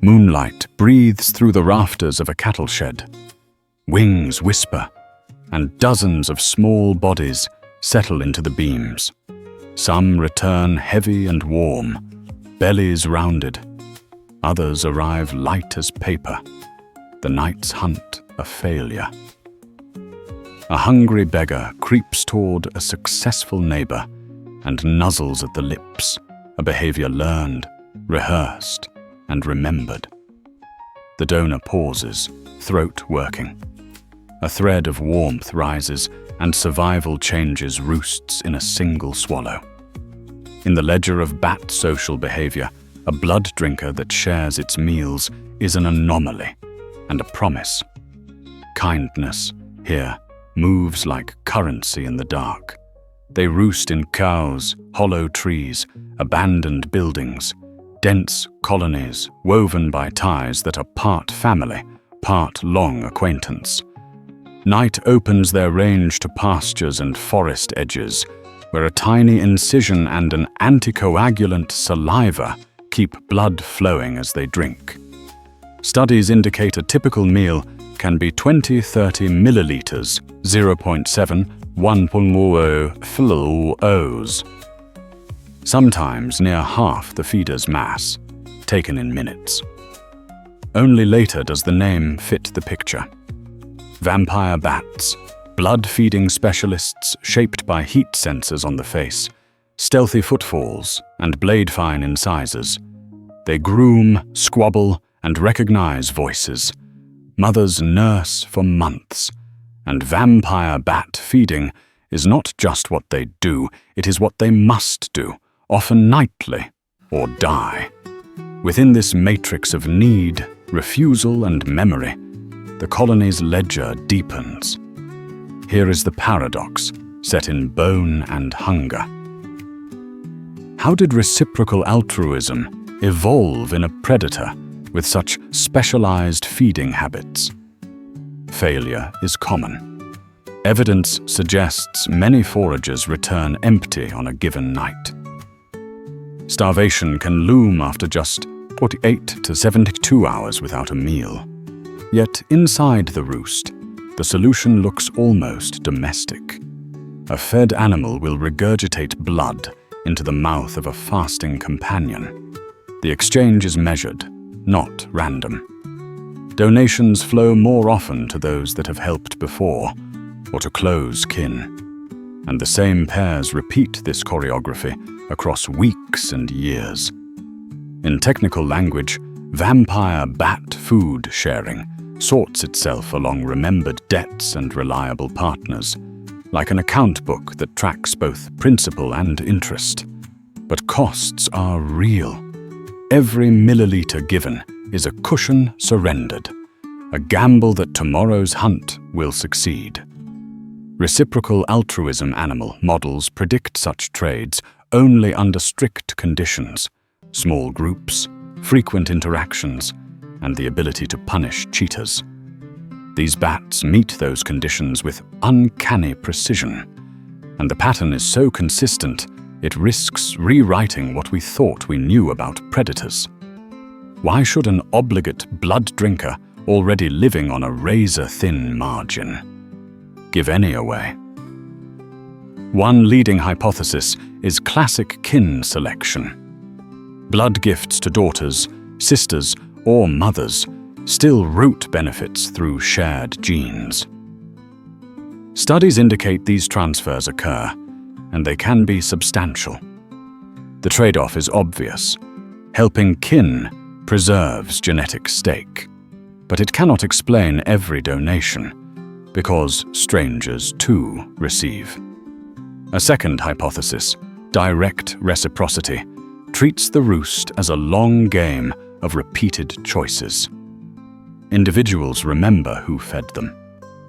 Moonlight breathes through the rafters of a cattle shed. Wings whisper, and dozens of small bodies settle into the beams. Some return heavy and warm, bellies rounded. Others arrive light as paper. The night's hunt a failure. A hungry beggar creeps toward a successful neighbor and nuzzles at the lips, a behavior learned, rehearsed, and remembered. The donor pauses, throat working. A thread of warmth rises, and survival changes roosts in a single swallow. In the ledger of bat social behavior, a blood drinker that shares its meals is an anomaly and a promise. Kindness, here, moves like currency in the dark. They roost in cows, hollow trees, abandoned buildings, dense colonies woven by ties that are part family, part long acquaintance. Night opens their range to pastures and forest edges, where a tiny incision and an anticoagulant saliva keep blood flowing as they drink. Studies indicate a typical meal can be 20-30 milliliters, 0.7-1.0 fluos. Sometimes near half the feeder's mass, taken in minutes. Only later does the name fit the picture. Vampire bats, blood-feeding specialists shaped by heat sensors on the face, stealthy footfalls, and blade-fine incisors. They groom, squabble, and recognize voices. Mothers nurse for months, and vampire bat feeding is not just what they do, it is what they must do, often nightly, or die. Within this matrix of need, refusal, and memory, the colony's ledger deepens. Here is the paradox, set in bone and hunger. How did reciprocal altruism evolve in a predator with such specialized feeding habits? Failure is common. Evidence suggests many foragers return empty on a given night. Starvation can loom after just 48 to 72 hours without a meal. Yet inside the roost, the solution looks almost domestic. A fed animal will regurgitate blood into the mouth of a fasting companion. The exchange is measured, not random. Donations flow more often to those that have helped before, or to close kin. And the same pairs repeat this choreography across weeks and years. In technical language, vampire bat food sharing sorts itself along remembered debts and reliable partners, like an account book that tracks both principal and interest. But costs are real. Every milliliter given is a cushion surrendered, a gamble that tomorrow's hunt will succeed. Reciprocal altruism animal models predict such trades only under strict conditions: small groups, frequent interactions, and the ability to punish cheaters. These bats meet those conditions with uncanny precision, and the pattern is so consistent it risks rewriting what we thought we knew about predators. Why should an obligate blood drinker already living on a razor-thin margin give any away? One leading hypothesis is classic kin selection. Blood gifts to daughters, sisters, or mothers still root benefits through shared genes. Studies indicate these transfers occur, and they can be substantial. The trade-off is obvious. Helping kin preserves genetic stake, but it cannot explain every donation, because strangers too receive. A second hypothesis, direct reciprocity, treats the roost as a long game of repeated choices. Individuals remember who fed them.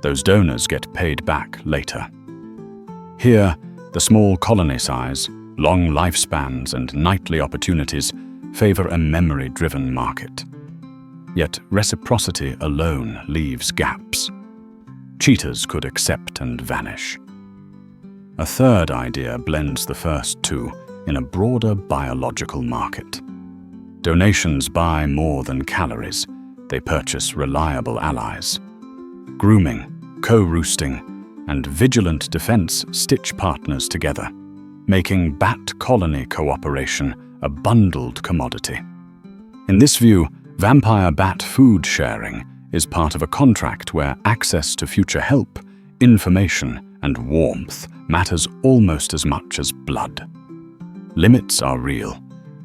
Those donors get paid back later. Here, the small colony size, long lifespans, and nightly opportunities favor a memory-driven market. Yet reciprocity alone leaves gaps. Cheaters could accept and vanish. A third idea blends the first two in a broader biological market. Donations buy more than calories. They purchase reliable allies. Grooming, co-roosting, and vigilant defense stitch partners together, making bat colony cooperation a bundled commodity. In this view, vampire bat food sharing is part of a contract where access to future help, information, and warmth matters almost as much as blood. Limits are real.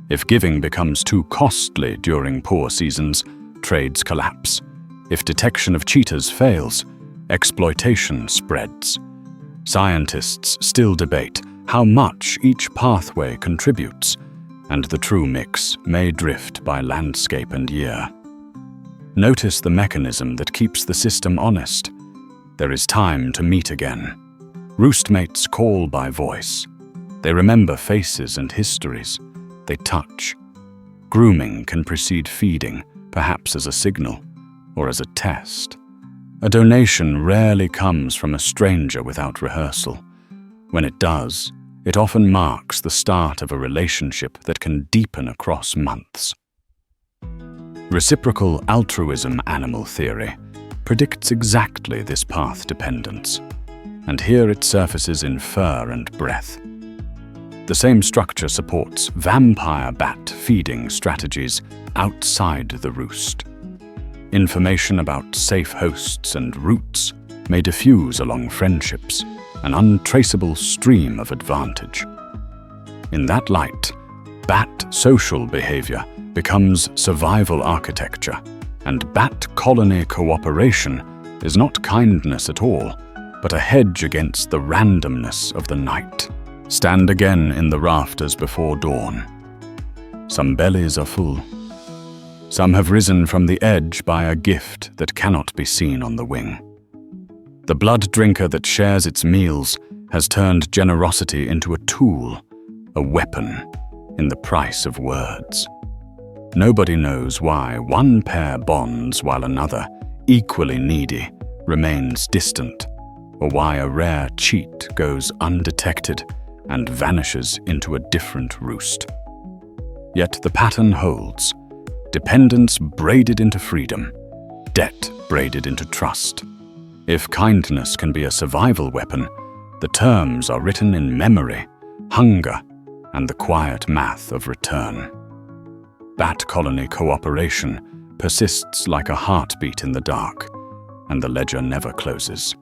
If giving becomes too costly during poor seasons, trades collapse. If detection of cheaters fails, exploitation spreads. Scientists still debate how much each pathway contributes, and the true mix may drift by landscape and year. Notice the mechanism that keeps the system honest. There is time to meet again. Roostmates call by voice. They remember faces and histories. They touch. Grooming can precede feeding, perhaps as a signal or as a test. A donation rarely comes from a stranger without rehearsal. When it does, it often marks the start of a relationship that can deepen across months. Reciprocal altruism animal theory predicts exactly this path dependence, and here it surfaces in fur and breath. The same structure supports vampire bat feeding strategies outside the roost. Information about safe hosts and routes may diffuse along friendships, an untraceable stream of advantage. In that light, bat social behavior becomes survival architecture, and bat colony cooperation is not kindness at all, but a hedge against the randomness of the night. Stand again in the rafters before dawn. Some bellies are full. Some have risen from the edge by a gift that cannot be seen on the wing. The blood drinker that shares its meals has turned generosity into a tool, a weapon, in the price of words. Nobody knows why one pair bonds while another, equally needy, remains distant, or why a rare cheat goes undetected and vanishes into a different roost. Yet the pattern holds. Dependence braided into freedom, debt braided into trust. If kindness can be a survival weapon, the terms are written in memory, hunger, and the quiet math of return. Bat colony cooperation persists like a heartbeat in the dark, and the ledger never closes.